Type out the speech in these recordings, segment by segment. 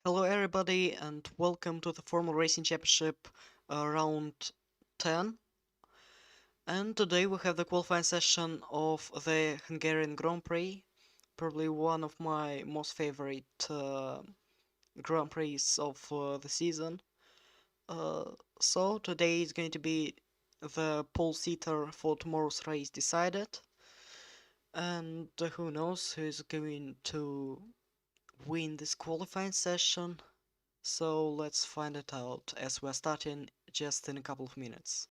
Hello everybody and welcome to the Formula Racing Championship round 10. And today we have the qualifying session of the Hungarian Grand Prix, probably one of my most favorite Grand Prix of the season. Uh, so today is going to be the pole sitter for tomorrow's race decided, and who knows who is going to win this qualifying session. So let's find it out as we're starting just in a couple of minutes.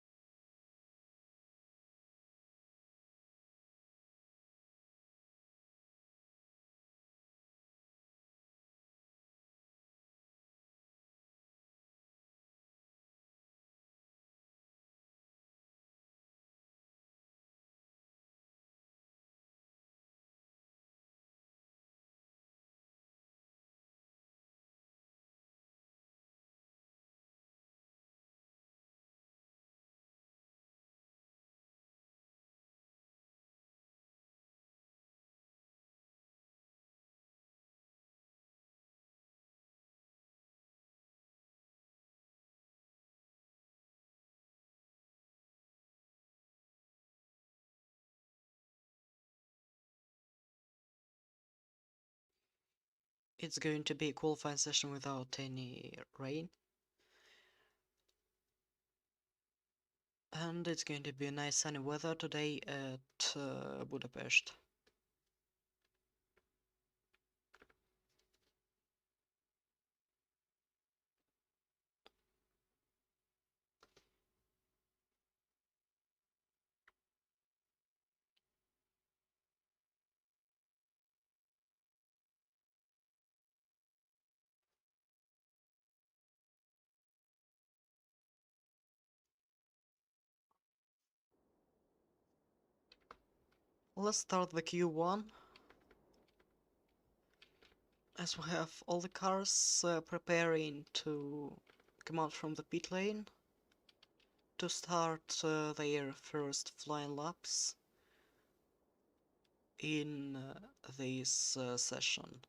It's going to be a qualifying session without any rain, and it's going to be nice sunny weather today at Budapest. Let's start the Q1, as we have all the cars preparing to come out from the pit lane to start their first flying laps in this session.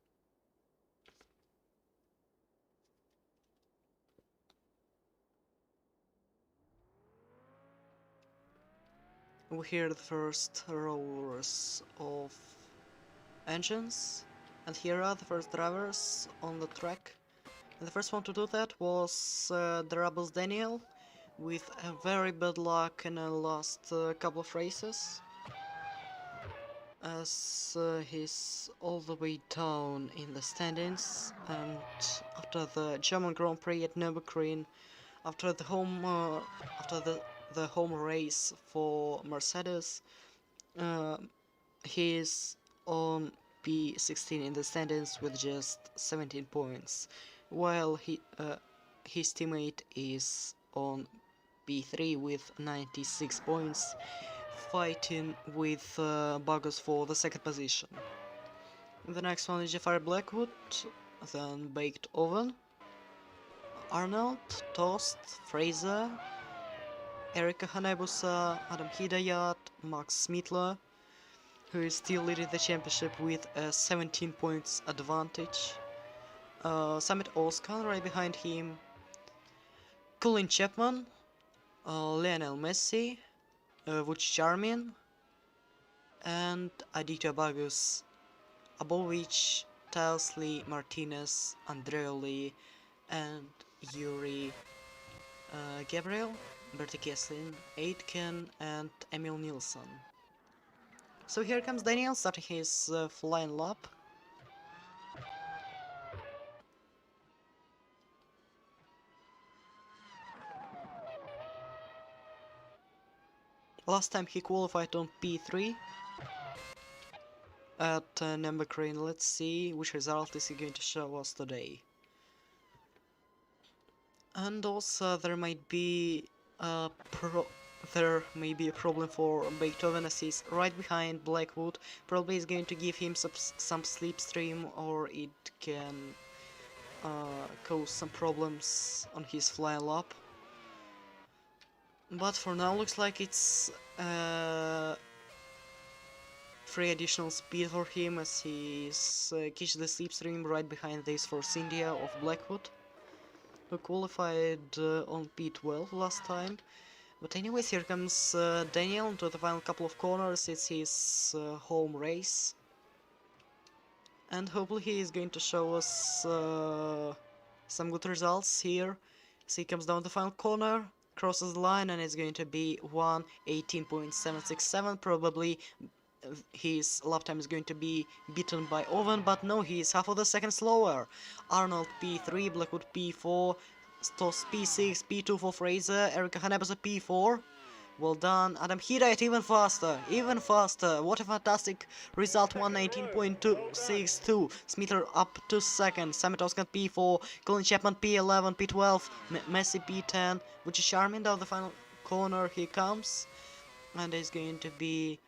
We hear the first roars of engines, and here are the first drivers on the track. And the first one to do that was the Rebels Daniel, with a very bad luck in the last couple of races, as he's all the way down in the standings. And after the German Grand Prix at Nürburgring, after the home race for Mercedes, uh, he's on P16 in the standings with just 17 points, while his teammate is on P3 with 96 points, fighting with Bogus for the second position. The next one is Jafar Blackwood, then Baked Oven, Arnold, Toast, Fraser, Erika Hanebusa, Adam Hidayat, Max Smitler, who is still leading the championship with a 17 points advantage. Summit Oscar right behind him. Colin Chapman, Lionel Messi, Vucic Armin, and Aditya Bagus, above which Lee, Martinez, Andreoli, and Yuri Gabriel, Bertie Kesslin, Aitken, and Emil Nilsson. So here comes Daniel starting his flying lap. Last time he qualified on P3 at Nürburgring. Let's see which result is he going to show us today. And also there might be a problem for Beethoven, as he's right behind Blackwood. Probably is going to give him some slipstream, or it can cause some problems on his fly lap. But for now looks like it's 3 additional speed for him as he's catch the slipstream right behind this Force India of Blackwood, who qualified on P12 last time. But anyways, here comes Daniel into the final couple of corners. It's his home race. And hopefully he is going to show us some good results here. So he comes down the final corner, crosses the line, and it's going to be 1:18.767. Probably his lap time is going to be beaten by Owen, but no, he is half of the second slower. Arnold P3, Blackwood P4, Stoss P6, P2 for Fraser, Erika Hanebusa P4. Well done, Adam Hidayat even faster, even faster. What a fantastic result, 1:19.262. Smither up 2 seconds, Samitowskan P4, Colin Chapman P11, P12, Messi P10, which is Charmin down the final corner. He comes, and it's going to be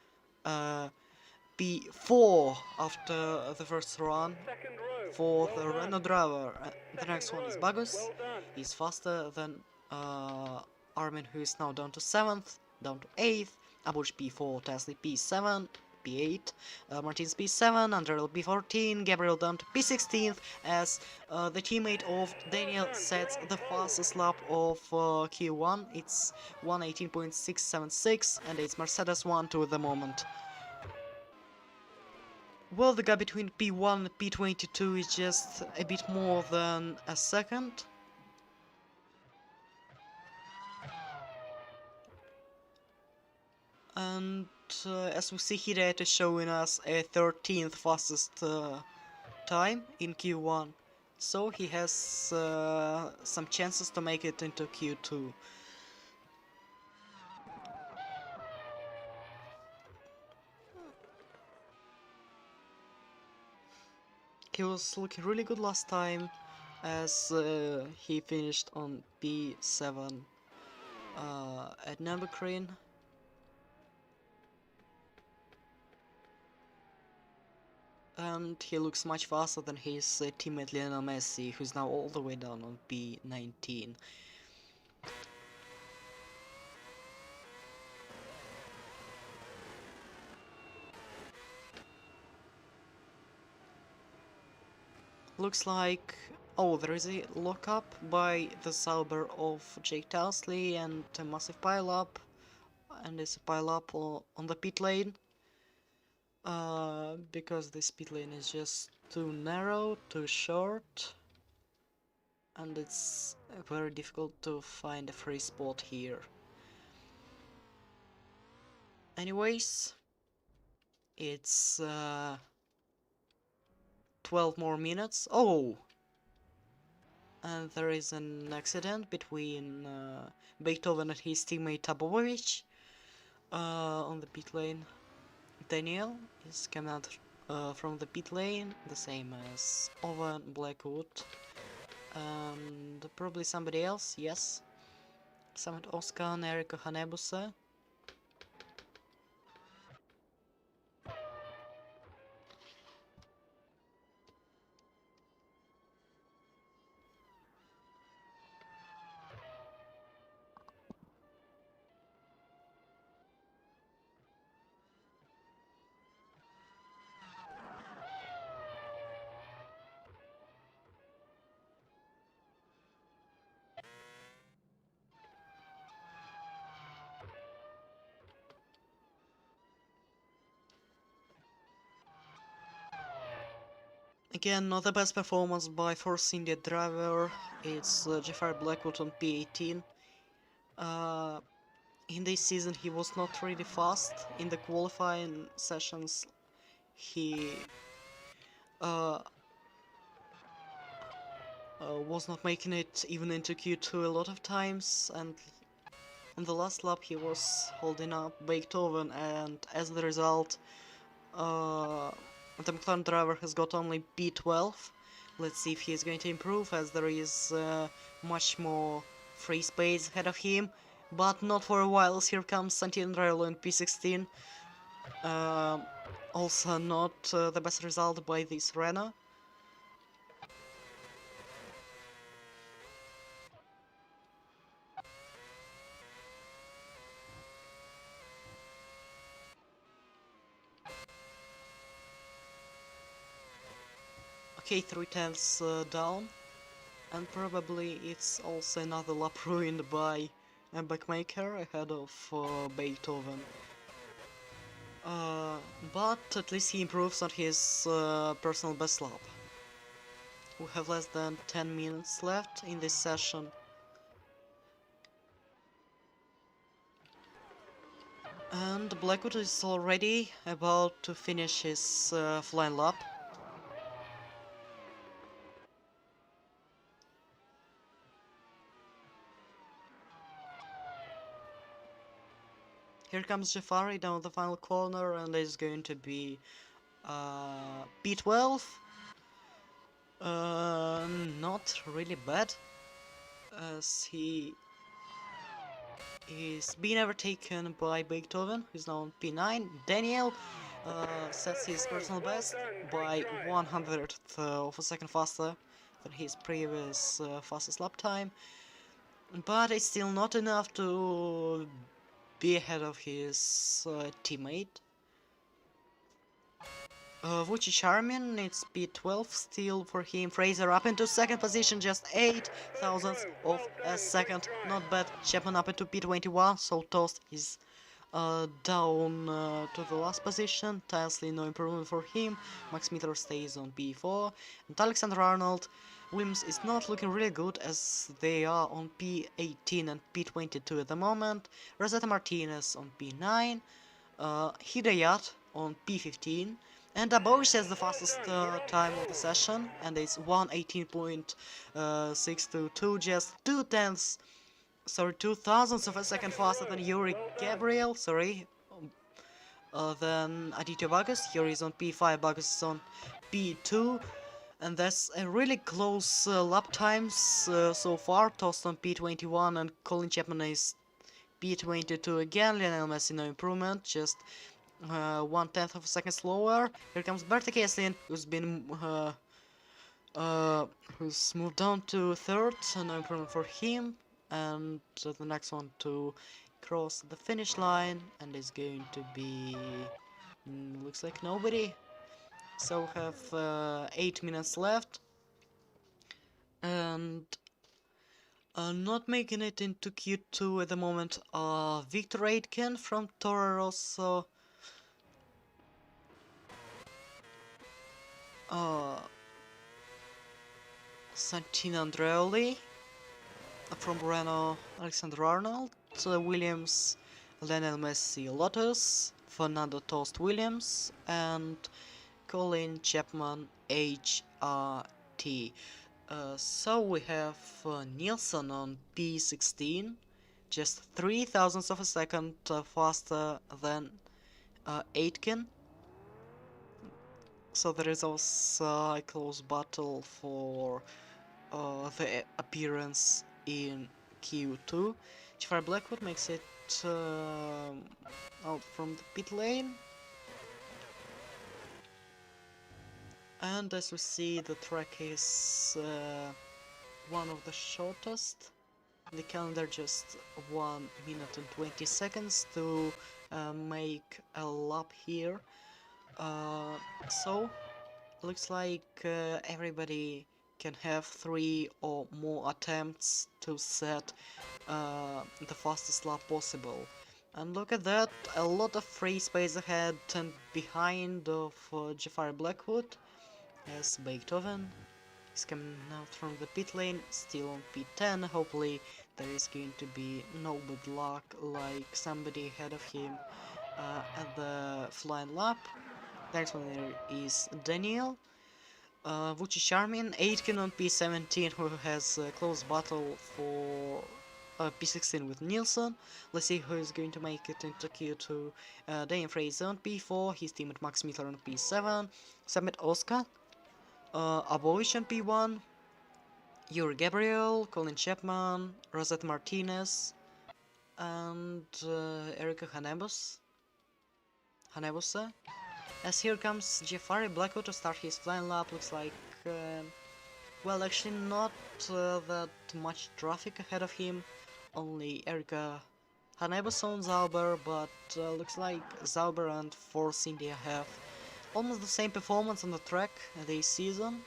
P4 after the first run for the Renault driver. The next one is Bagus. He's faster than Armin, who is now down to 7th, down to 8th. Abuj P4, Tesla P7, P8, Martins P7, Andrel P14, Gabriel down to P16th as the teammate of Daniel sets the fastest lap of Q1. It's 1:18.676 and it's Mercedes 1-2 at the moment. Well, the gap between P1 and P22 is just a bit more than a second. And as we see, Hidayat is showing us a 13th fastest time in Q1. So he has some chances to make it into Q2. He was looking really good last time as he finished on P7 at Nürburgring. And he looks much faster than his teammate Lionel Messi, who's now all the way down on P19. Looks like... oh, there is a lockup by the Sauber of Jake Tousley and a massive pile-up. And it's a pile-up on the pit lane. Because this pit lane is just too narrow, too short. And it's very difficult to find a free spot here. Anyways, it's 12 more minutes. Oh! And there is an accident between Beethoven and his teammate Tabovic on the pit lane. Daniel is coming out from the pit lane, the same as Owen, Blackwood, and probably somebody else, yes. Samet Oscar and Erika Hanebusa. Again, not the best performance by Force India driver. It's Jafar Blackwood on P18. In this season he was not really fast. In the qualifying sessions he was not making it even into Q2 a lot of times, and on the last lap he was holding up Beethoven, and as the result the McLaren driver has got only P12. Let's see if he is going to improve, as there is much more free space ahead of him, but not for a while, as here comes Santino Andreolo in P16. Also not the best result by this Renault. Okay, 3/10 down, and probably it's also another lap ruined by a backmaker ahead of Beethoven. But at least he improves on his personal best lap. We have less than 10 minutes left in this session. And Blackwood is already about to finish his flying lap. Here comes Jafari down the final corner, and there's going to be P12. Not really bad, as he is being overtaken by Beethoven, who's now on P9. Daniel sets his personal best by 100th of a second faster than his previous fastest lap time, but it's still not enough to be ahead of his teammate. Vucci Charmin, it's P12 still for him. Fraser up into second position, just 8 thousandths of a second. Not bad. Chapman up into P21, so Toast is down to the last position. Tilsley, no improvement for him. Max Mitter stays on P4. And Alexander Arnold, Williams is not looking really good as they are on P18 and P22 at the moment. Rosetta Martinez on P9. Hidayat on P15. And Abovic has the fastest time of the session, and it's 1:18.622, just 2 thousandths of a second faster than Yuri Gabriel, than Aditya Vargas. Yuri is on P5, Vargas is on P2, and that's a really close lap times so far. Toast on P21 and Colin Chapman is P22 again. Lionel Messi no improvement, just 1/10 of a second slower. Here comes Berta Kesslin, who's moved down to third, so no improvement for him. And the next one to cross the finish line, and is going to be looks like nobody. So we have 8 minutes left, and not making it into Q2 at the moment. Victor Aitken from Toro Rosso. Santino Andreoli from Renault, Alexander Arnold, Williams, Lionel Messi Lotus, Fernando Tost Williams, and Colin Chapman HRT. So we have Nielsen on P16, just 3 thousandths of a second faster than Aitken. So there is also a close battle for the appearance in Q2. Jafar Blackwood makes it out from the pit lane. And as we see, the track is one of the shortest. The calendar just 1 minute and 20 seconds to make a lap here. So looks like everybody can have 3 or more attempts to set the fastest lap possible. And look at that, a lot of free space ahead and behind of Jafar Blackwood, as Beethoven is coming out from the pit lane, still on P10. Hopefully there is going to be no bad luck like somebody ahead of him at the flying lap. Next one is Daniel. Vucci Charmin, Aitken on P17, who has a close battle for P16 with Nielsen. Let's see who is going to make it into Q2. Daniel Fraser on P4, his teammate Max Miller on P7, Samet Oscar, Abovic on P1, Yuri Gabriel, Colin Chapman, Rosette Martinez, and Erika Hanebus. As here comes Jafari Blackwood to start his flying lap. Looks like, well, actually not that much traffic ahead of him. Only Erika Hanebus on Zauber, but looks like Zauber and Force India have almost the same performance on the track this season.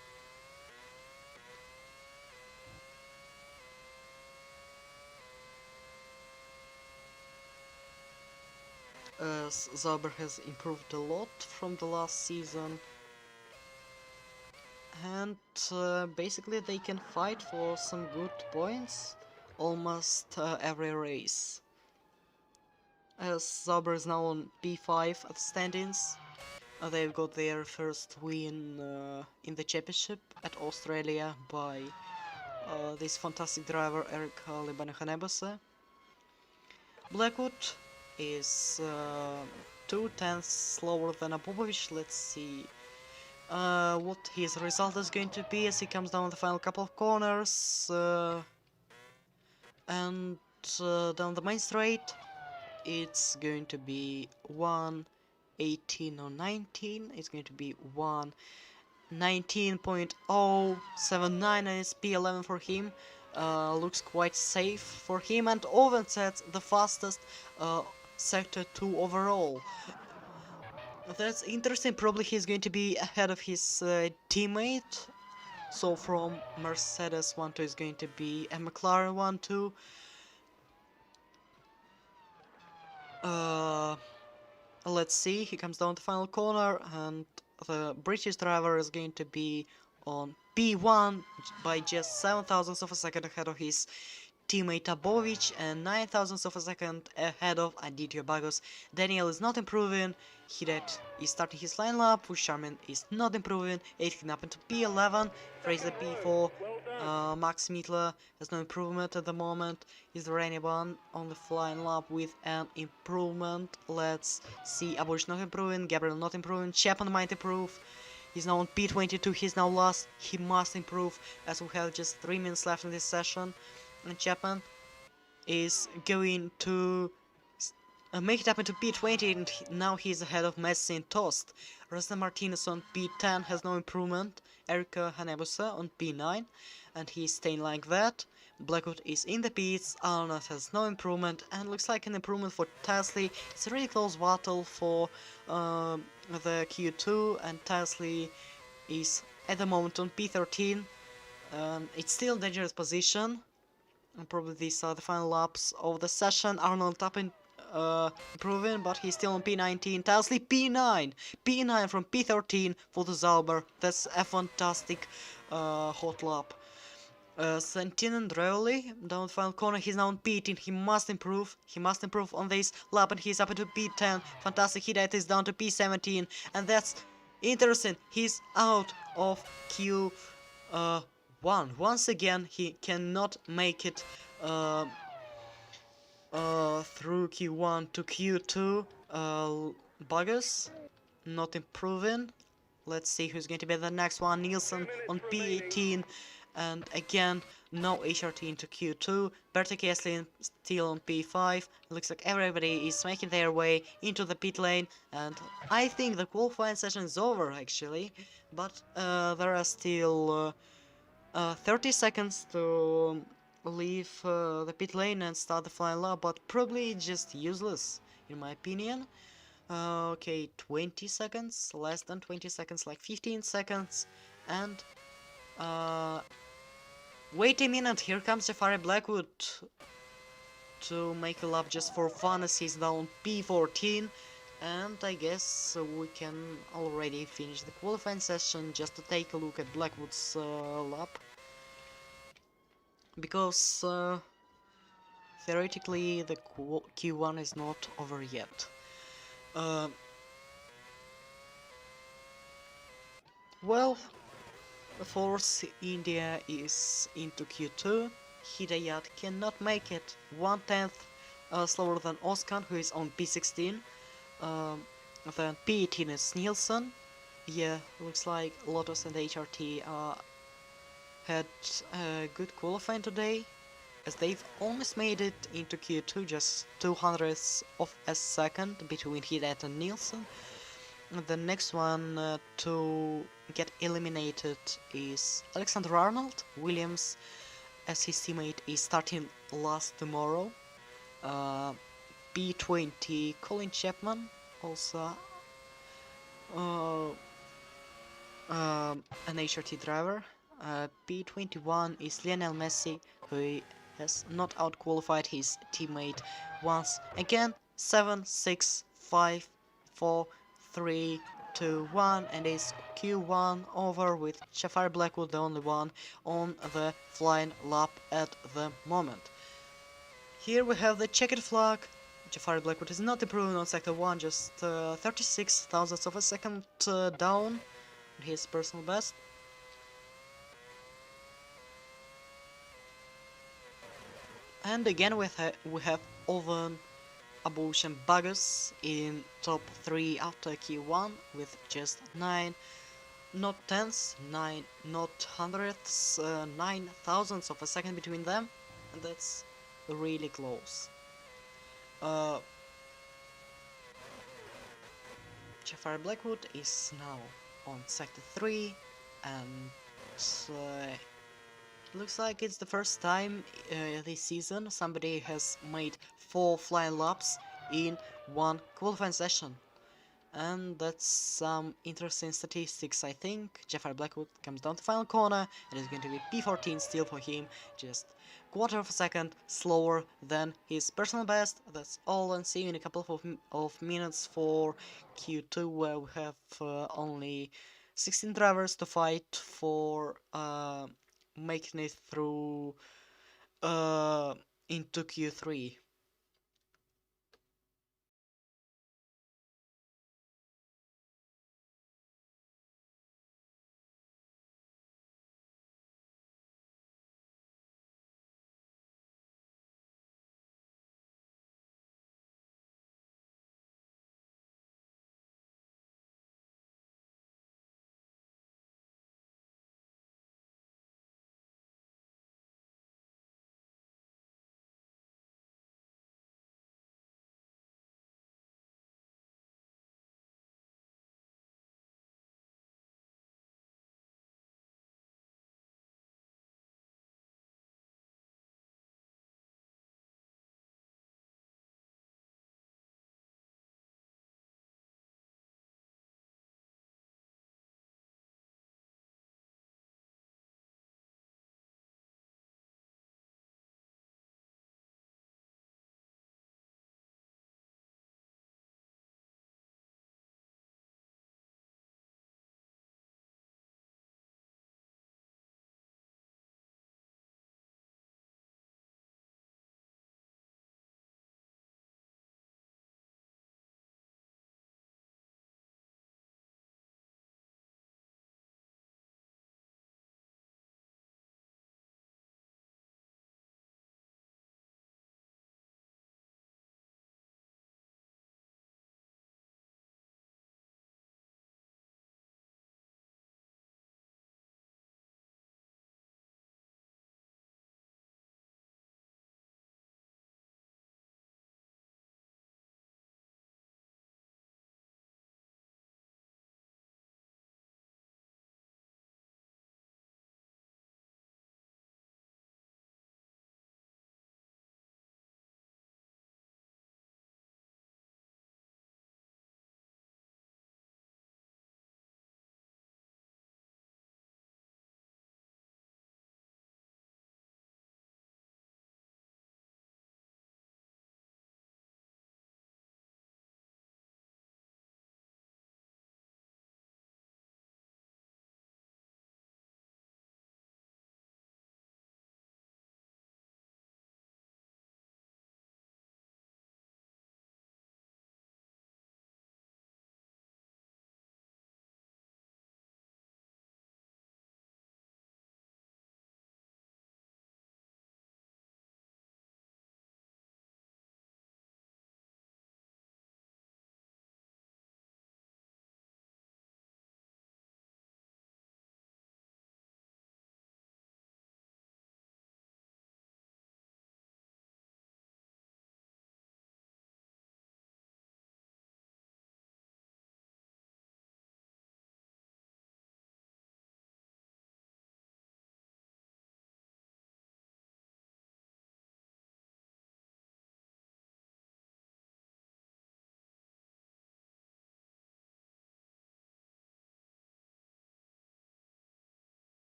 as Sauber has improved a lot from the last season, and basically they can fight for some good points almost every race. As Sauber is now on P5 at standings, they've got their first win in the championship at Australia by this fantastic driver Eric Libanechanebose. Blackwood is 2/10 slower than Abubovic. Let's see what his result is going to be as he comes down the final couple of corners and down the main straight. It's going to be 1:18 or 19. It's going to be 1:19.079 and it's P11 for him. Looks quite safe for him, and Owen sets the fastest sector 2 overall. That's interesting. Probably he's going to be ahead of his teammate. So from Mercedes 1-2 is going to be a McLaren 1-2. Let's see, he comes down the final corner and the British driver is going to be on P1 by just 7 thousandths of a second ahead of his teammate Abovic and 9 thousandths of a second ahead of Aditya Bagos. Daniel is not improving, Hidet is starting his line lap, Sharman is not improving, Aitken up into P11, Fraser P4, Max Mittler has no improvement at the moment. Is there anyone on the flying lap with an improvement? Let's see, Abovic not improving, Gabriel not improving, Chapman might improve. He's now on P22, he's now last, he must improve as we have just 3 minutes left in this session. And Chapman is going to make it up into P20 and now he's ahead of Messi and Tost. Rosna Martinez on P10 has no improvement, Erika Hanebuse on P9 and he's staying like that. Blackwood is in the pits, Arnold has no improvement and looks like an improvement for Tasley. It's a really close battle for the Q2 and Tasley is at the moment on P13. It's still a dangerous position. And probably these are the final laps of the session. Arnold up in improving, but he's still on P19. Tasley P9! P9 from P13 for the Sauber. That's a fantastic hot lap. Santinen Drevoli down the final corner, he's now on P18, he must improve on this lap and he's up into P10, fantastic, Hidayat is down to P17 and that's interesting, he's out of Q1, once again he cannot make it through Q1 to Q2, Buggers not improving, let's see who's going to be the next one, Nielsen on P18, and again, no HRT into Q2, Berta Kesslin still on P5, it looks like everybody is making their way into the pit lane, and I think the qualifying session is over actually, but there are still 30 seconds to leave the pit lane and start the flying lap, but probably just useless in my opinion. Okay, 20 seconds, less than 20 seconds, like 15 seconds, and wait a minute, here comes Jafari Blackwood to make a lap just for fun as he's down P14, and I guess we can already finish the qualifying session just to take a look at Blackwood's lap, because theoretically the Q1 is not over yet. Well, Force India is into Q2, Hidayat cannot make it, 1/10 slower than Oskan, who is on P16, then P18 is Nielsen. Yeah, looks like Lotus and HRT had a good qualifying today, as they've almost made it into Q2, just 200ths of a second between Hidayat and Nielsen. The next one to get eliminated is Alexander Arnold. Williams, as his teammate, is starting last tomorrow. P20 Colin Chapman, also an HRT driver. P21 is Lionel Messi, who has not outqualified his teammate once again. 7, 6, 5, 4, 3, 2, 1, and it's Q1 over with Jafar Blackwood the only one on the flying lap at the moment. Here we have the checkered flag. Jafar Blackwood is not improving on sector 1, just 36 thousandths of a second down his personal best. And again we have Oven, Abush and Buggers in top 3 after Q1 with just 9, not tenths, 9, not hundredths, 9 thousandths of a second between them, and that's really close. Jafar Blackwood is now on sector 3, and looks like it's the first time this season somebody has made 4 flying laps in one qualifying session. And that's some interesting statistics, I think. Jafar Blackwood comes down to final corner, and it's going to be P14 still for him, just quarter of a second slower than his personal best. That's all, and see you in a couple of minutes for Q2, where we have only 16 drivers to fight for making it through into Q3.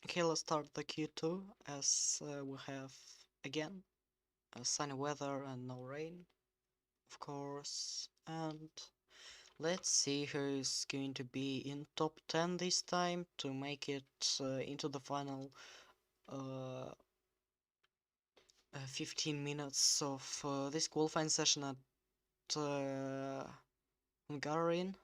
Okay, let's start the Q2 as we have again sunny weather and no rain, of course. And let's see who is going to be in top 10 this time to make it into the final uh, 15 minutes of this qualifying session at Hungarian.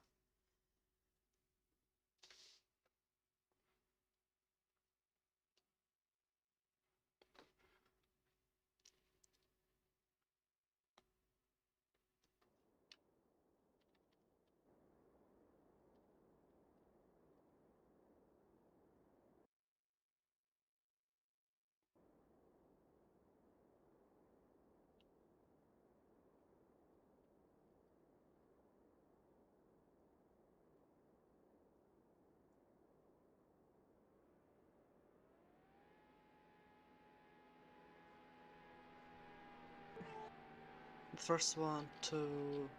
The first one to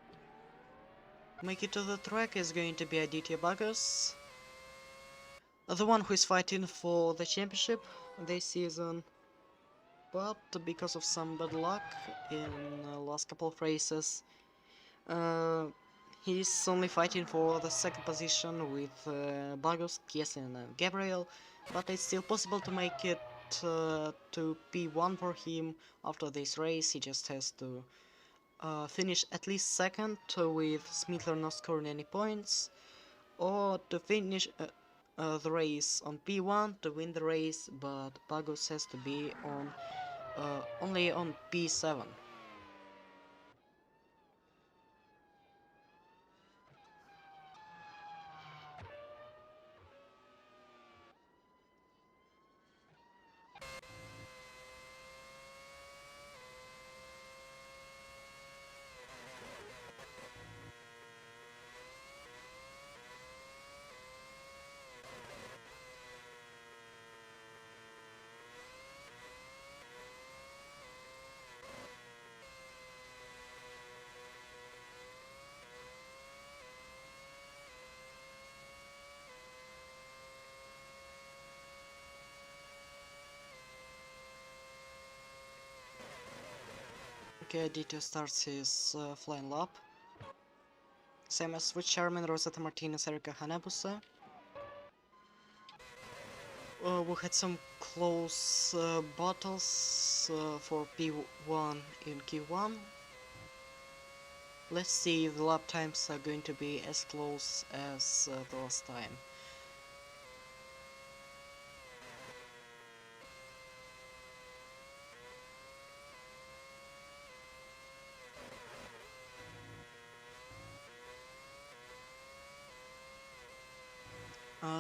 make it to the track is going to be Aditya Bagus, the one who is fighting for the championship this season, but because of some bad luck in the last couple of races, uh, he's only fighting for the second position with Bagus, Kiesin and Gabriel, but it's still possible to make it to P1 for him after this race. He just has to finish at least second with Smitler not scoring any points, or to finish the race on P1 to win the race, but Bagus has to be on only on P7. Okay, Dito starts his flying lap. Same as with Charmin, Rosetta Martinez, Erika Hanebusa. We had some close battles for P1 in Q1. Let's see if the lap times are going to be as close as the last time.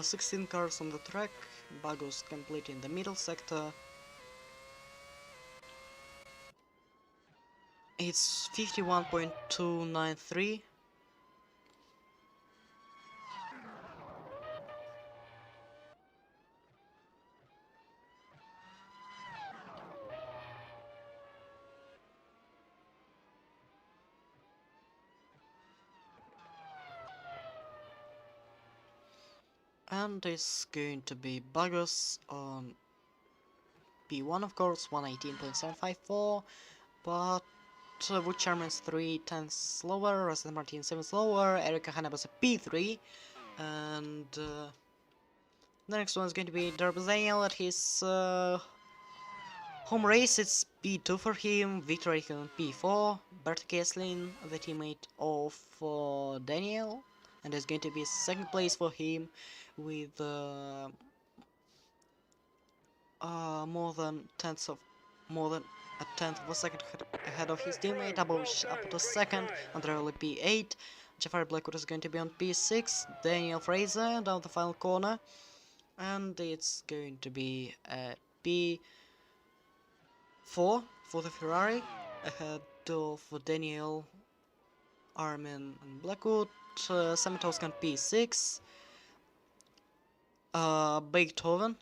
16 cars on the track, Bagus completing the middle sector. It's 51.293. And it's going to be Bagus on P1, of course, 118.754, but with Charman's 3 tenths slower, Rosetta Martin 7 slower, Erika Hanebus P3, and the next one is going to be Darbazaniel at his home race. It's P2 for him, Victor on P4, Bert Kesslin, the teammate of Daniel, and there's going to be second place for him with more than a tenth of a second ahead of his teammate, Abovic up to second, Andreoli P8, Jafari Blackwood is going to be on P6, Daniel Fraser down the final corner, and it's going to be P4 for the Ferrari, ahead of Daniel, Armin and Blackwood, Samitowski P6, Beethoven,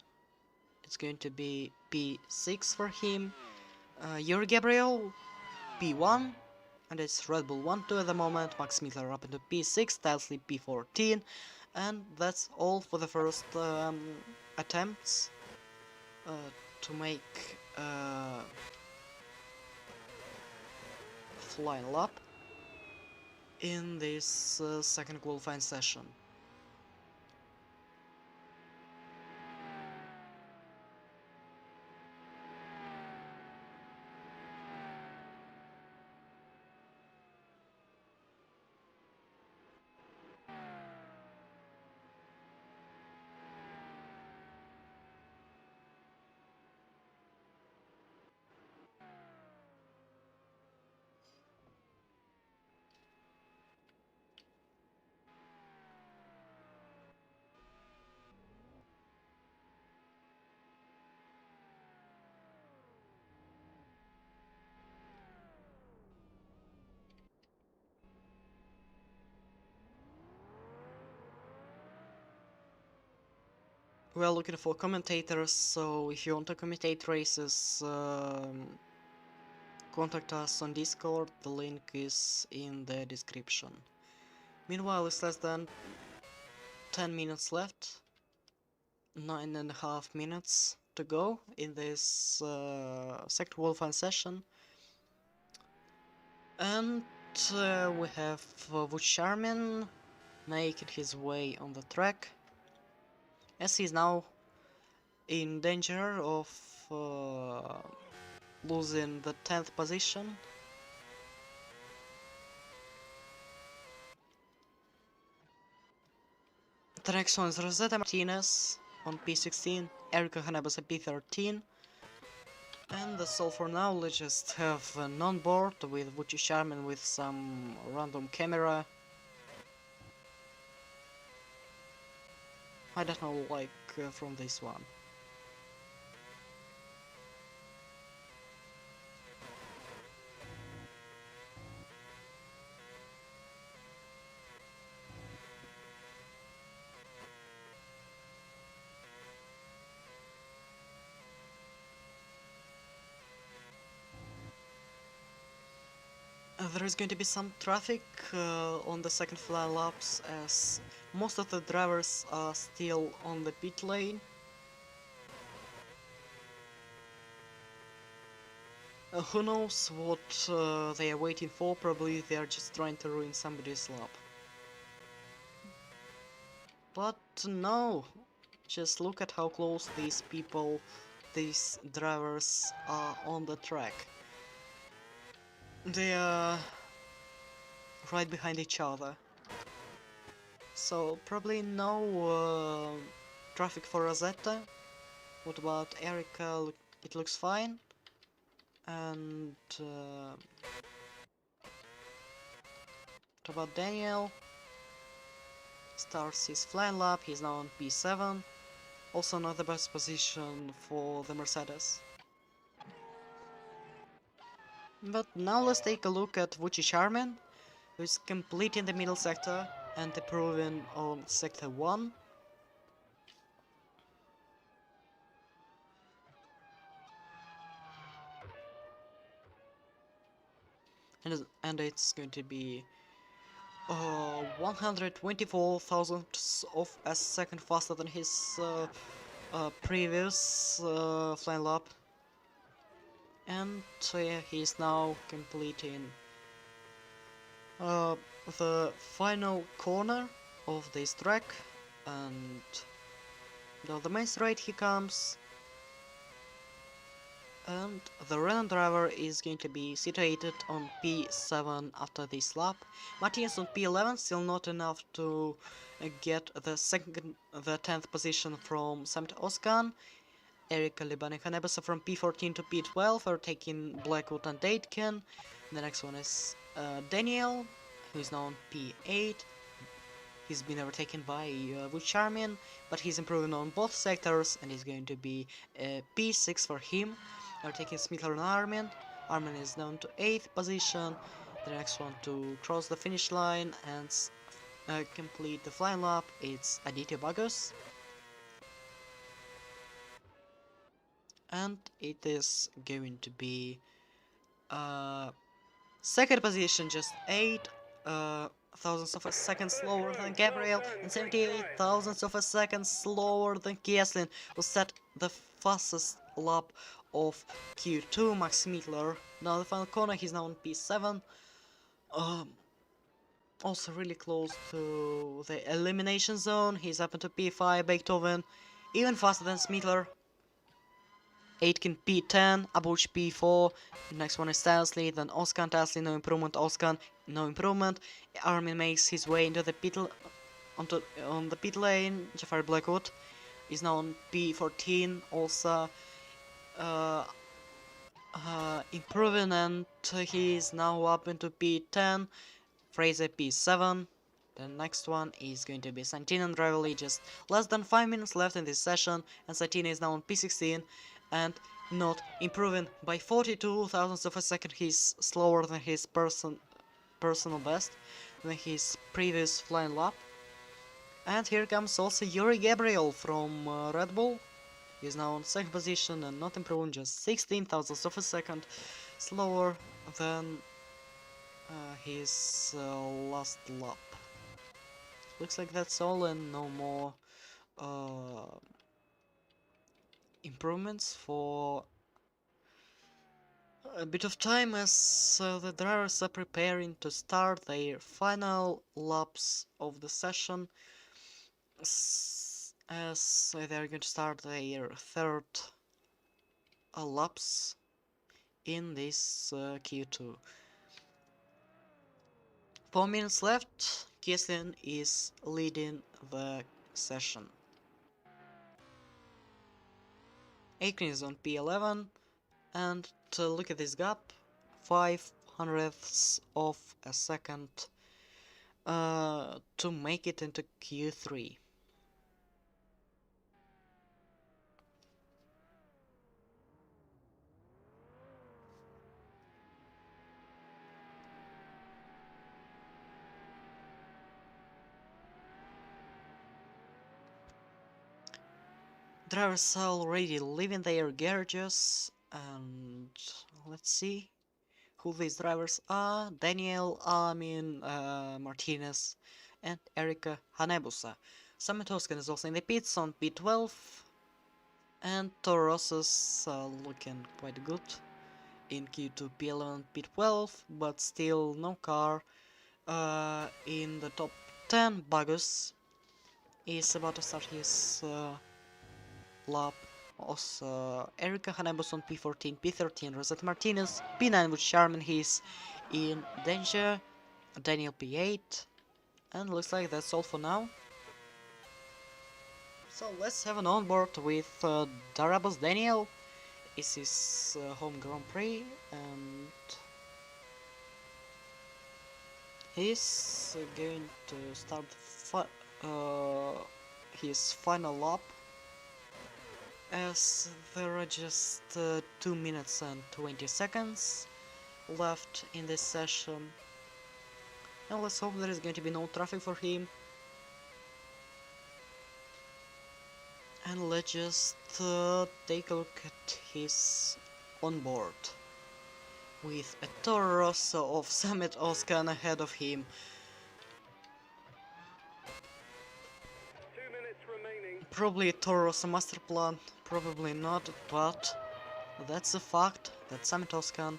it's going to be P6 for him, Yuri Gabriel, P1, and it's Red Bull 1-2 at the moment, Max Miller up into P6, Tilsley P14, and that's all for the first attempts. to make a flying lap in this second qualifying session. We are looking for commentators, so if you want to commentate races, contact us on Discord, the link is in the description. Meanwhile, it's less than 10 minutes left, 9.5 minutes to go in this second qualifying session. And we have Vucharmin making his way on the track, as he's now in danger of losing the 10th position. The next one is Rosetta Martinez on P16, Erika Hanebas at P13. And that's all for now. Let's just have an on-board with Vucharmin with some random camera. I don't know, like from this one. There is going to be some traffic on the second fly laps, as most of the drivers are still on the pit lane. Who knows what they are waiting for? Probably they are just trying to ruin somebody's lap. But no, just look at how close these people, these drivers are on the track. They are right behind each other. So probably no traffic for Rosetta. What about Erika? It looks fine. And what about Daniel? Starts his flying lap, he's now on P7. Also not the best position for the Mercedes. But now let's take a look at Vucharmin, who is completing the middle sector and improving on sector 1. And it's going to be 124 thousandths of a second faster than his previous flying lap. And he's now completing the final corner of this track, and down the main straight he comes. And the random driver is going to be situated on P7 after this lap. Martinez on P11, still not enough to get the 10th position from Samet Özkan. Erika Libani Hanebasa from P14 to P12 are taking Blackwood and Aitken. The next one is Daniel, who is now on P8. He's been overtaken by Vucharmin, but he's improving on both sectors, and it's going to be P6 for him. They're taking Smitler and Armin. Armin is down to 8th position. The next one to cross the finish line and complete the flying lap, it's Aditya Bagus. And it is going to be second position, just 8. thousandths of a second slower than Gabriel and 78 thousandths of a second slower than Kieslin, who set the fastest lap of Q2. Max Mittler. Now the final corner, he's now on P7. Also really close to the elimination zone. He's up into P5. Beethoven, even faster than Smittler. Aitken P10, Abuch P4, next one is Tasley, then Oskan, Tasley, no improvement, Oskan, no improvement. Armin makes his way into the on the pit lane. Jafari Blackwood is now on P14, also improving, and he is now up into P10. Fraser P7. The next one is going to be Santino and Ravelli. Just less than 5 minutes left in this session, and Santino is now on P16 and not improving by 42 thousandths of a second. He's slower than his personal best, than his previous flying lap. And here comes also Yuri Gabriel from Red Bull. He's now on second position and not improving, just 16 thousandths of a second slower than his last lap. Looks like that's all, and no more improvements for a bit of time, as the drivers are preparing to start their final laps of the session, as they're going to start their third laps in this Q2. 4 minutes left. Kieslin is leading the session. Aitken is on P11, and look at this gap, 500ths of a second to make it into Q3. Drivers are already leaving their garages, and let's see who these drivers are. Daniel, Alamin, Martinez, and Erika Hanebusa. Sametoskan is also in the pits on P12, and Toro Rosso's looking quite good in Q2, P11, P12, but still no car in the top 10. Bagus is about to start his lap. Also, Erika Hanebus on P14, P13, Rosette Martinez, P9 with Charmin, he's in danger, Daniel P8, and looks like that's all for now. So let's have an onboard with Darabos Daniel. It's his home Grand Prix, and he's going to start his final lap, as there are just 2 minutes and 20 seconds left in this session. And let's hope there is going to be no traffic for him. And let's just take a look at his onboard, with a Toro Rosso of Samet Oskan ahead of him. 2 minutes remaining. Probably a Toro Rosso master plan, probably not, but that's a fact that Samet Oskan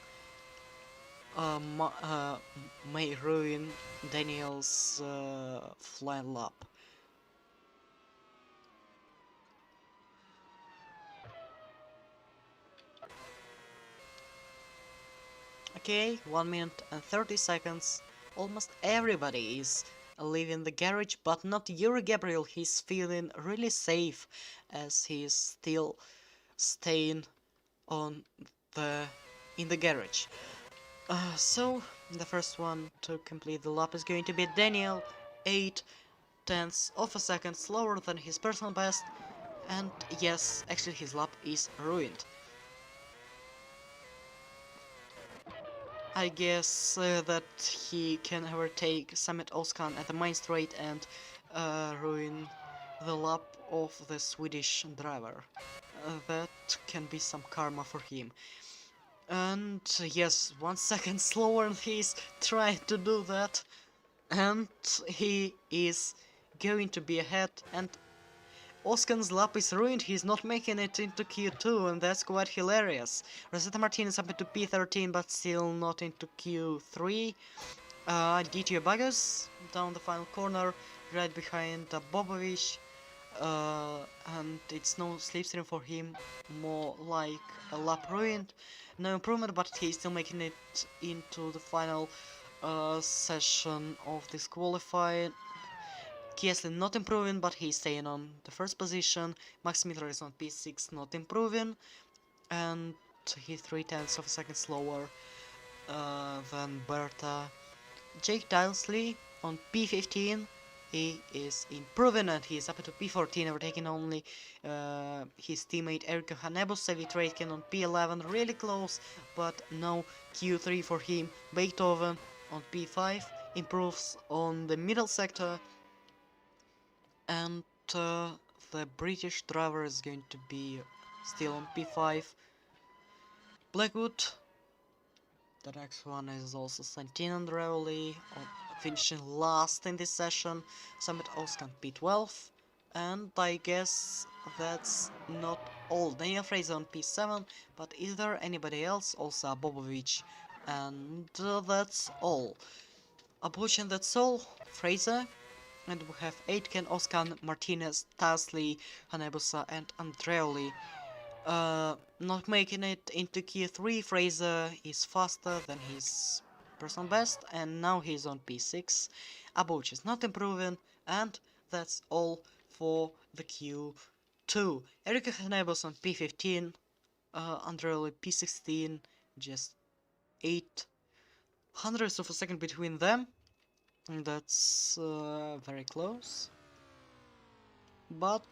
may ruin Daniel's flying lap. Okay, 1 minute and 30 seconds. Almost everybody is leaving the garage, but not Yuri Gabriel. He's feeling really safe, as he's still staying in the garage. So the first one to complete the lap is going to be Daniel, 8/10ths of a second slower than his personal best, and yes, actually his lap is ruined. I guess that he can overtake Samet Oskan at the main straight and ruin the lap of the Swedish driver. That can be some karma for him. And yes, 1 second slower, and he's trying to do that. and he is going to be ahead, and Oskan's lap is ruined, he's not making it into Q2, and that's quite hilarious. Rosetta Martinez up into P13, but still not into Q3. DTO Baggers down the final corner, right behind Bobovic, and it's no slipstream for him, more like a lap ruined. No improvement, but he's still making it into the final session of this qualifying. Kieslin not improving, but he's staying on the first position. Max Miller is on P6, not improving, and he's 3/10 of a second slower than Berta. Jake Dilesley on P15, he is improving and he's up to P14, overtaking only his teammate Erika Hanebusa. Vitraitken on P11, really close, but no Q3 for him. Beethoven on P5, improves on the middle sector, and the British driver is going to be still on P5. Blackwood, the next one is also Santino Andreoli, finishing last in this session. Summit Oscan P12, and I guess that's not all. Daniel Fraser on P7, but is there anybody else? Also Bobovic, and that's all. Abuch, and that's all. Fraser. And we have Aitken, Oskan, Martinez, Tasley, Hanebusa, and Andreoli. Not making it into Q3, Fraser is faster than his personal best, and now he's on P6. Abuch is not improving, and that's all for the Q2. Erika Hanebus on P15, Andreoli P16, just 8 hundredths of a second between them. And that's very close. But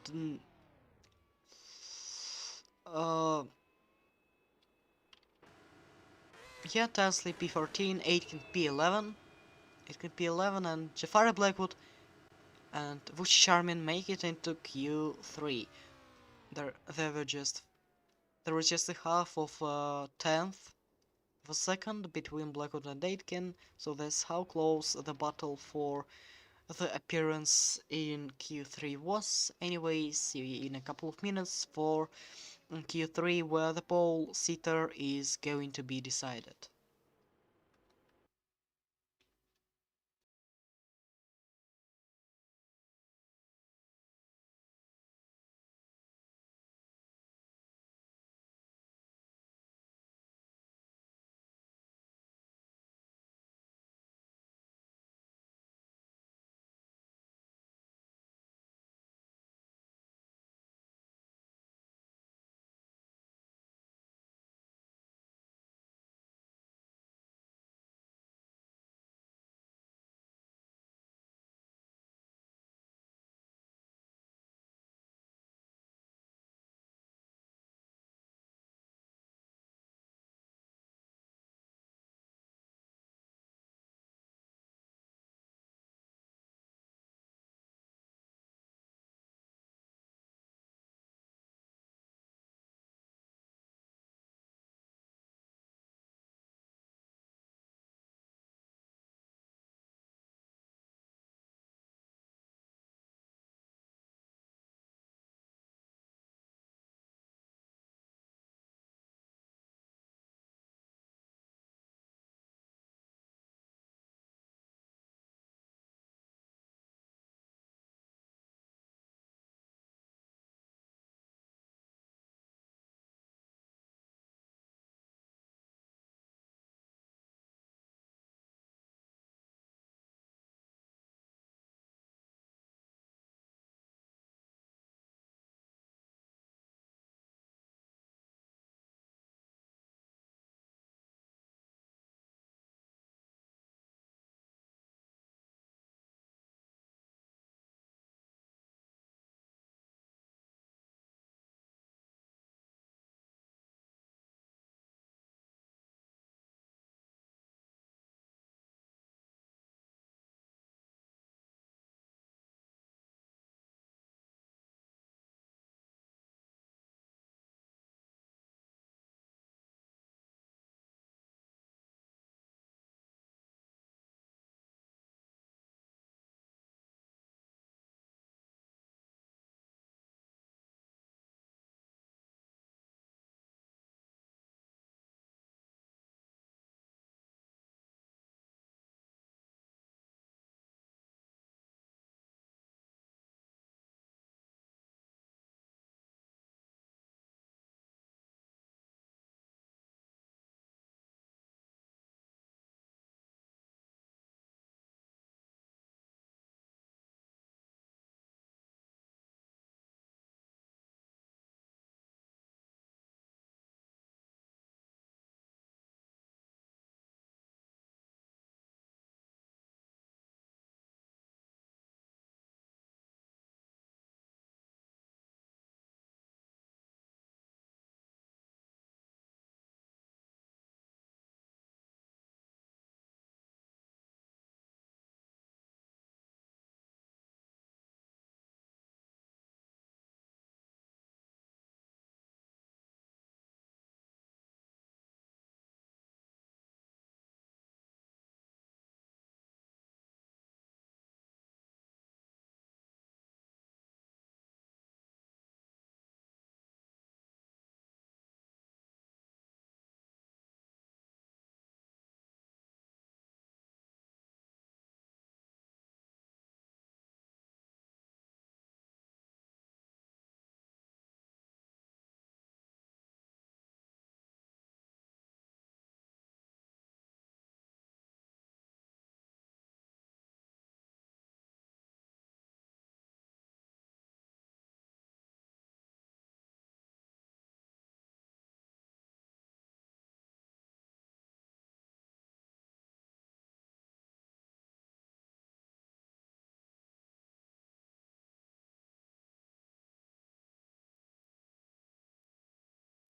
uh, yeah, Tasley P14, Aitken P11, Aitken P11, and Jafari Blackwood and Vuci Charmin make it into Q3. There was just a half of a tenth of a second between Blackwood and Aitken, so that's how close the battle for the appearance in Q3 was. Anyway, see you in a couple of minutes for Q3, where the pole sitter is going to be decided.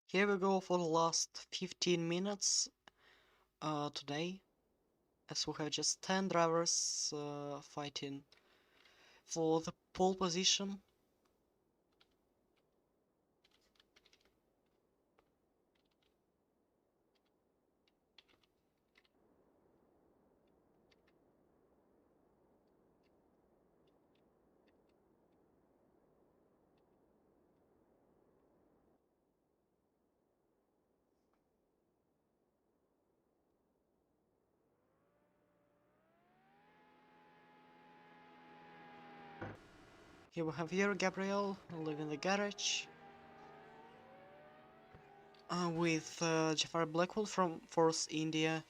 Here we go for the last 15 minutes today, as we have just 10 drivers fighting for the pole position. Here we have Gabriel leaving the garage with Jafar Blackwell from Force India.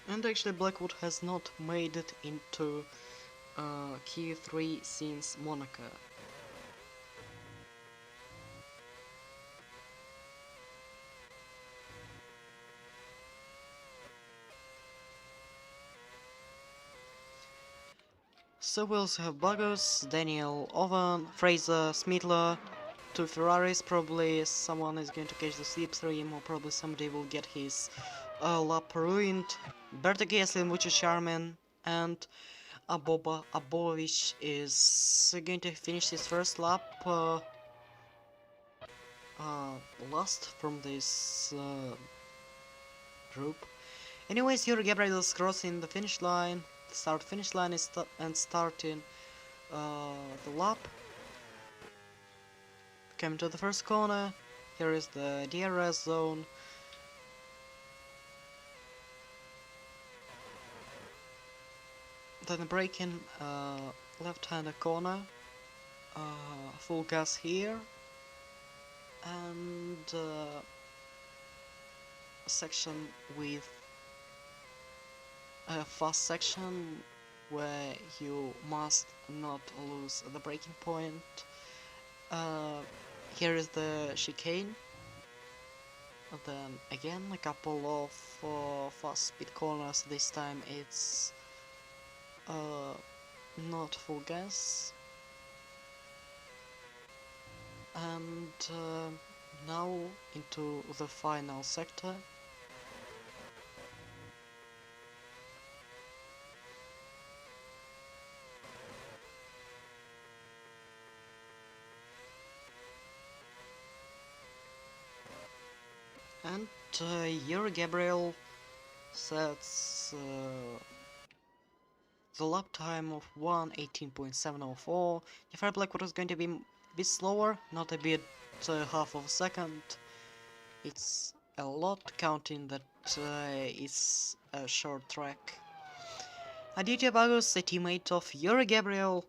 And actually Blackwood has not made it into Q3 since Monaco. So we also have Burgos, Daniel, Owen, Fraser, Smitler, two Ferraris. Probably someone is going to catch the slipstream, or probably somebody will get his lap ruined. Berta Geslin, which is Charmin, and Abovich is going to finish his first lap last from this group. Anyways, here Gabriel is crossing the finish line. The start-finish line is starting the lap. Coming to the first corner. Here is the DRS zone. Then braking left-hander corner. Full gas here. And a section with a fast section where you must not lose the braking point. Here is the chicane. Then again a couple of fast speed corners. This time it's not full gas. And now into the final sector. And Yuri Gabriel sets the lap time of 1:18.704. Jafar Blackwood is going to be a bit slower, not a bit half of a second. It's a lot, counting that it's a short track. Aditya Bagus, a teammate of Yuri Gabriel,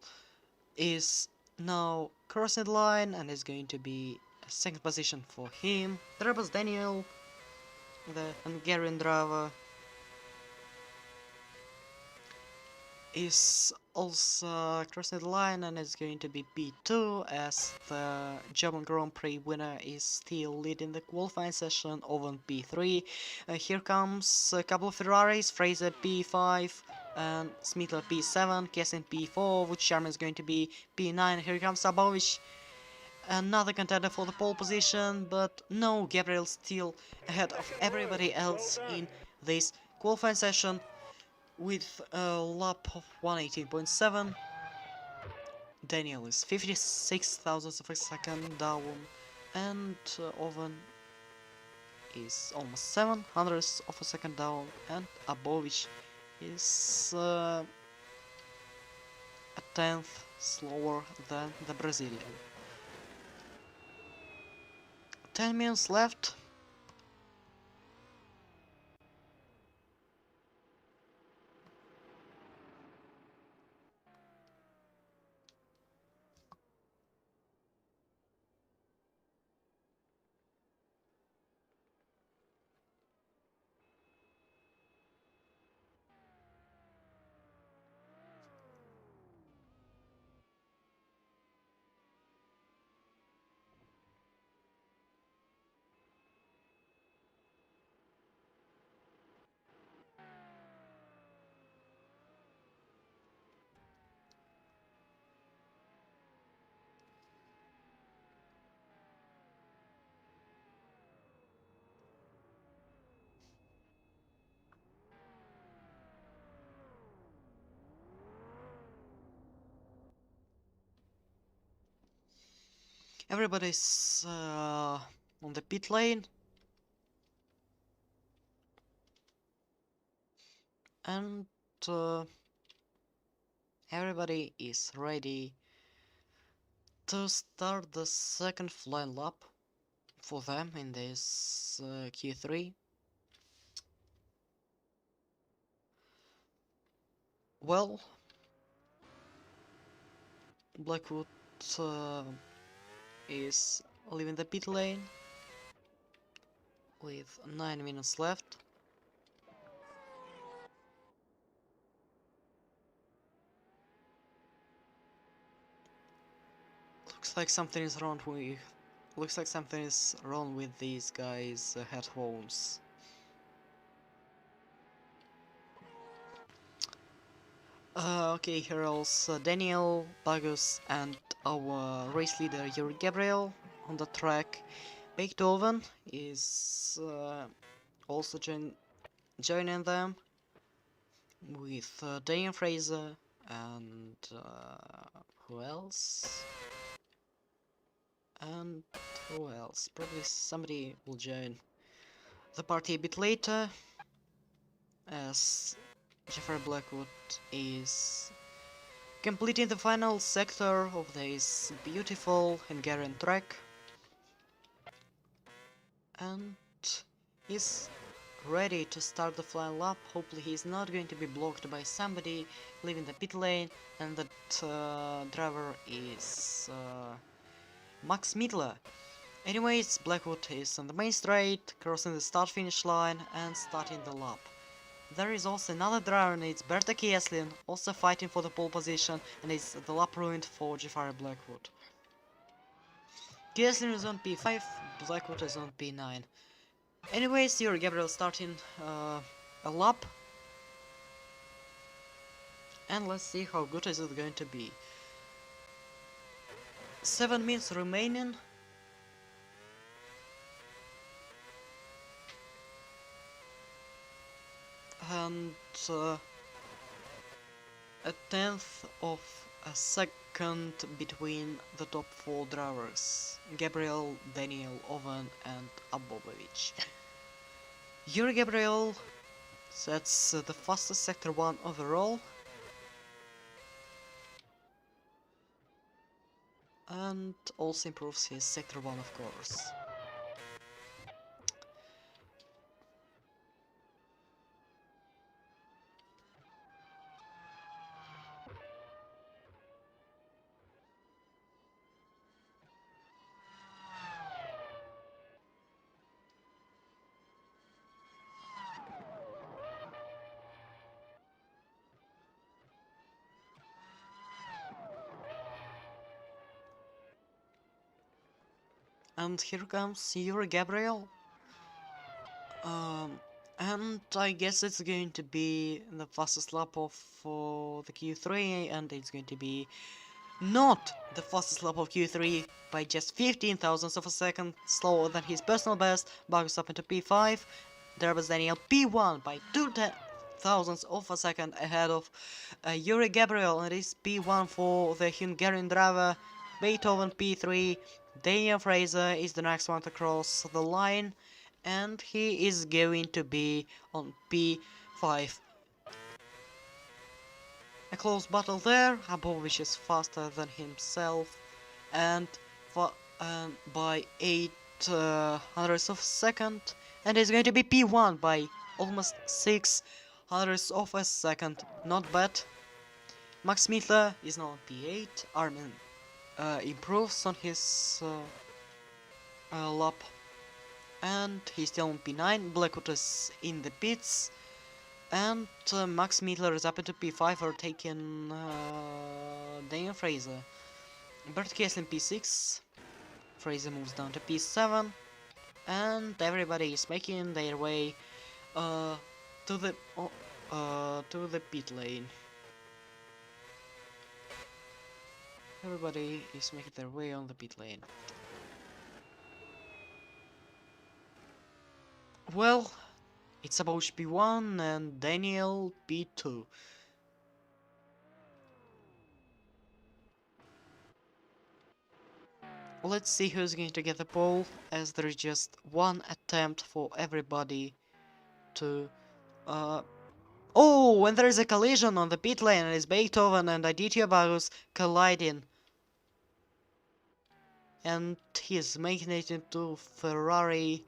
is now crossing the line and is going to be a second position for him. There was Daniel, the Hungarian driver, is also crossing the line and is going to be P2, as the German Grand Prix winner is still leading the qualifying session over P3. Here comes a couple of Ferraris, Fraser P5 and Smitler P7, Kessin P4, which Sharma is going to be P9. Here comes Abovich, another contender for the pole position, but no, Gabriel still ahead of everybody else in this qualifying session with a lap of 1:18.7. Daniel is 56 thousandths of a second down, and Owen is almost 7 hundredths of a second down, and Abovich is a tenth slower than the Brazilian. 10 minutes left. Everybody's on the pit lane. And everybody is ready to start the second flying lap for them in this Q3. Well, Blackwood is leaving the pit lane with 9 minutes left. Looks like something is wrong with these guys' headphones. Okay, here also Daniel, Bagus, and our race leader Yuri Gabriel on the track. Beethoven is also joining them with Daniel Fraser and who else? And who else? Probably somebody will join the party a bit later, as Jeffrey Blackwood is completing the final sector of this beautiful Hungarian track, and he's ready to start the flying lap. Hopefully he's not going to be blocked by somebody leaving the pit lane, and that driver is Max Midler. Anyways, Blackwood is on the main straight, crossing the start-finish line and starting the lap. There is also another driver, and it's Berta Kieslin, also fighting for the pole position, and it's the lap ruined for Jafari Blackwood. Kieslin is on P5, Blackwood is on P9. Anyways, here Gabriel starting a lap, and let's see how good is it going to be. 7 minutes remaining. And a tenth of a second between the top 4 drivers: Gabriel, Daniel, Owen and Abobovich. Yuri Gabriel sets the fastest sector 1 overall, and also improves his sector 1, of course. And here comes Yuri Gabriel. And I guess it's going to be the fastest lap of the Q3, and it's going to be not the fastest lap of Q3 by just 15 thousandths of a second slower than his personal best. Bagus up into P5. There was Daniel P1 by 2 thousandths of a second ahead of Yuri Gabriel, and it is P1 for the Hungarian driver. Beethoven P3. Daniel Fraser is the next one to cross the line, and he is going to be on P5. A close battle there. Abovich is faster than himself, and by 8 hundredths of a second, and it's going to be P1 by almost 6 hundredths of a second. Not bad. Max Mittler is now on P8. Armin improves on his lap, and he's still on P9. Blackwood is in the pits, and Max Mittler is up into P5 for taking Daniel Fraser. Bert Kessler in P6. Fraser moves down to P7, and everybody is making their way to the pit lane. Everybody is making their way on the pit lane. Well, it's about P1 and Daniel P2. Let's see who's going to get the pole, as there is just one attempt for everybody to... Oh, and there is a collision on the pit lane, and it's Beethoven and Aditya Barros colliding. And he's making it into Ferrari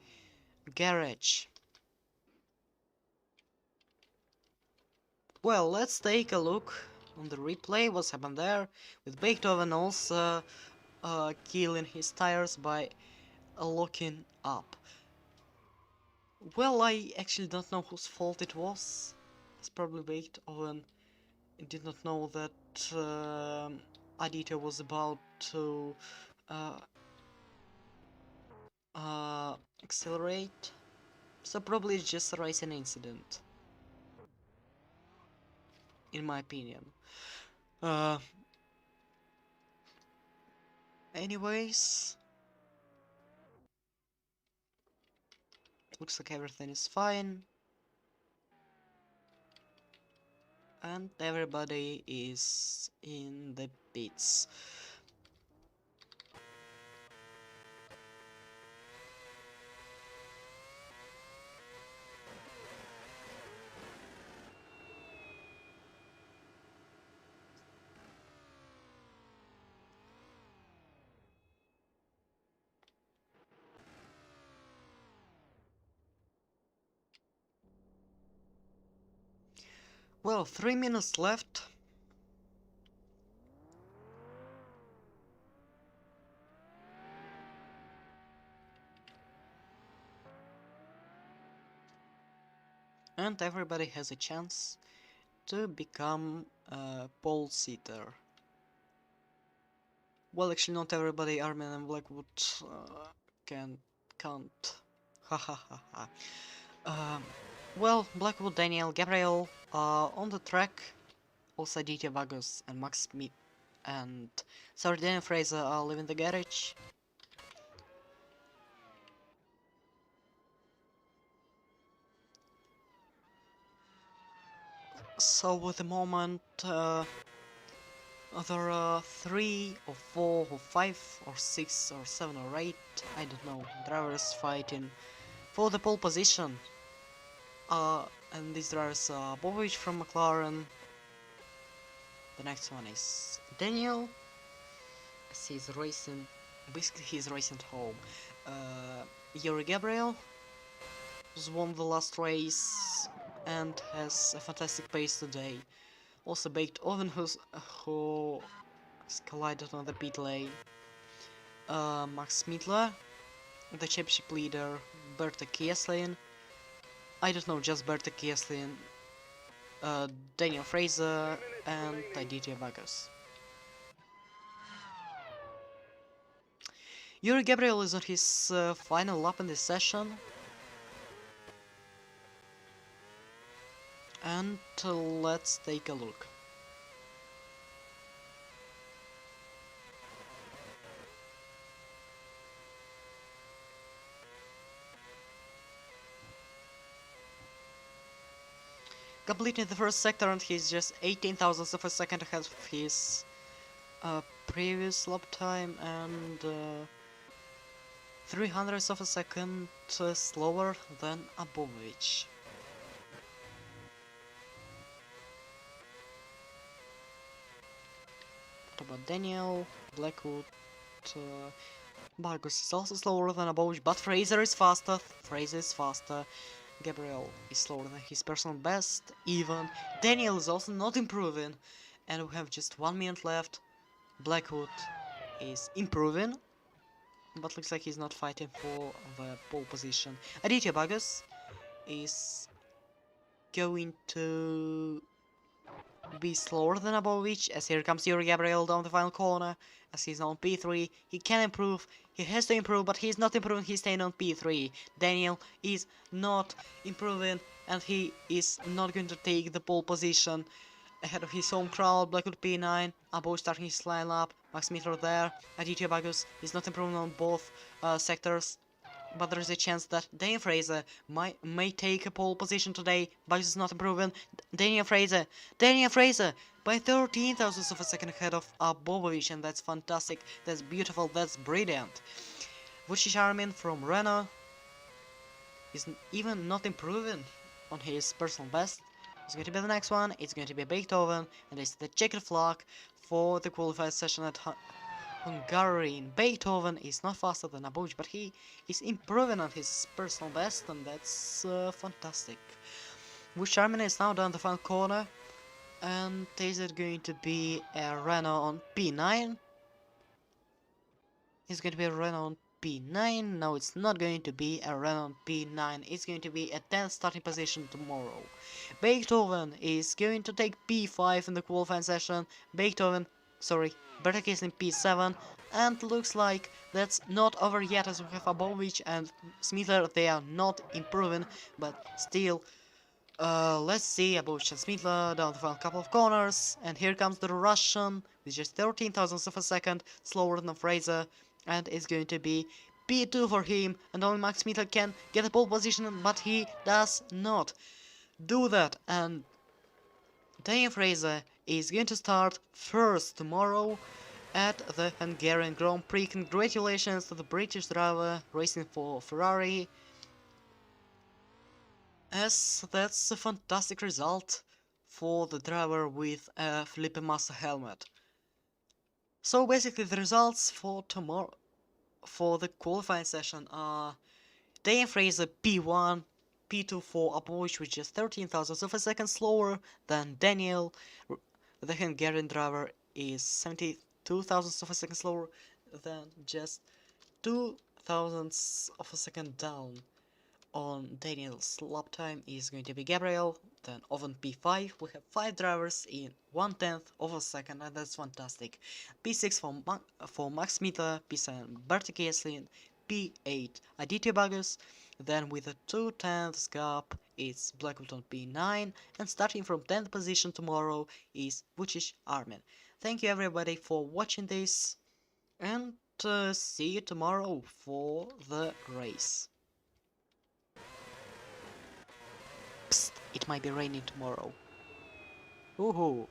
garage. Well, let's take a look on the replay, what's happened there, with Beethoven also killing his tires by locking up. Well, I actually don't know whose fault it was. It's probably Beethoven. I did not know that Aditya was about to uh, accelerate. So probably it's just a racing incident, in my opinion. Uh, Anyways, looks like everything is fine. And everybody is in the pits. Well, 3 minutes left. And everybody has a chance to become a pole sitter. Well, actually, not everybody. Armin and Blackwood can't. Ha ha ha ha. Well, Blackwood, Daniel, Gabriel on the track. Also, Aditya Vargas and Max Smith and sorry, Daniel Fraser are leaving the garage. So at the moment, there are 3 or 4 or 5 or 6 or 7 or 8, I don't know, drivers fighting for the pole position. And these drivers are Bovic from McLaren. The next one is Daniel, as he's racing, basically he's racing home. Yuri Gabriel, who's won the last race and has a fantastic pace today. Also Baked Oven, who has collided on the pit lane. Max Smitler, the championship leader, Berta Kieslin. I don't know, just Berta Kieslin, Daniel Fraser, and Aditya Vargas. Yuri Gabriel is on his final lap in this session. And let's take a look. Completing the first sector, and he's just 18 thousandths of a second ahead of his previous lap time, and 300ths of a second slower than Abovich. What about Daniel, Blackwood? Vargas is also slower than Abovich, but Fraser is faster. Gabriel is slower than his personal best, even. Daniel is also not improving, and we have just 1 minute left. Blackwood is improving, but looks like he's not fighting for the pole position. Aditya Vargas is going to be slower than Abovich, as here comes Yuri Gabriel down the final corner, as he's on P3. He can improve, he has to improve, but he's not improving, he's staying on P3. Daniel is not improving, and he is not going to take the pole position ahead of his home crowd. Blackwood P9, Abovich starting his lineup, Max Mitter there, Aditya Vargas is not improving on both sectors. But there is a chance that Daniel Fraser may take a pole position today. Vargas is not improving. Daniel Fraser by 13 thousandths of a second ahead of Abovovich, and that's fantastic, that's beautiful, that's brilliant. Vucic Armin from Renault is even not improving on his personal best. It's going to be the next one, it's going to be Beethoven, and it's the checkered flag for the qualified session at Hungarian. Beethoven is not faster than Abovich, but he is improving on his personal best, and that's fantastic. Vucic Armin is now down the final corner, and is it going to be a Renault on P9? It's going to be a Renault on P9. No, it's not going to be a Renault on P9. It's going to be a 10th starting position tomorrow. Beethoven is going to take P5 in the qualifying session. Bertek is in P7. And looks like that's not over yet, as we have Abovich and Smitler. They are not improving, but still. Let's see about Smitla down the final couple of corners, and here comes the Russian with just 13 thousandths of a second slower than Fraser, and it's going to be P2 for him, and only Max Smitla can get a pole position, but he does not do that, and Daniel Fraser is going to start first tomorrow at the Hungarian Grand Prix. Congratulations to the British driver racing for Ferrari, as that's a fantastic result for the driver with a Felipe Massa helmet. So basically the results for tomorrow, for the qualifying session, are Daniel Fraser P1, P2 for Abovich, which is 13 thousandths of a second slower than Daniel. The Hungarian driver is 72 thousandths of a second slower than, just 2 thousandths of a second down. On Daniel's lap time is going to be Gabriel, then on P5 we have 5 drivers in 1/10 of a second, and that's fantastic. P6 for Max Mita, P7 Bertie Kieslin, P8 Aditya Bagus, then with a 2/10 gap it's Blackwood on P9, and starting from 10th position tomorrow is Vucic Armin. Thank you everybody for watching this, and see you tomorrow for the race. Psst, it might be raining tomorrow. Woohoo!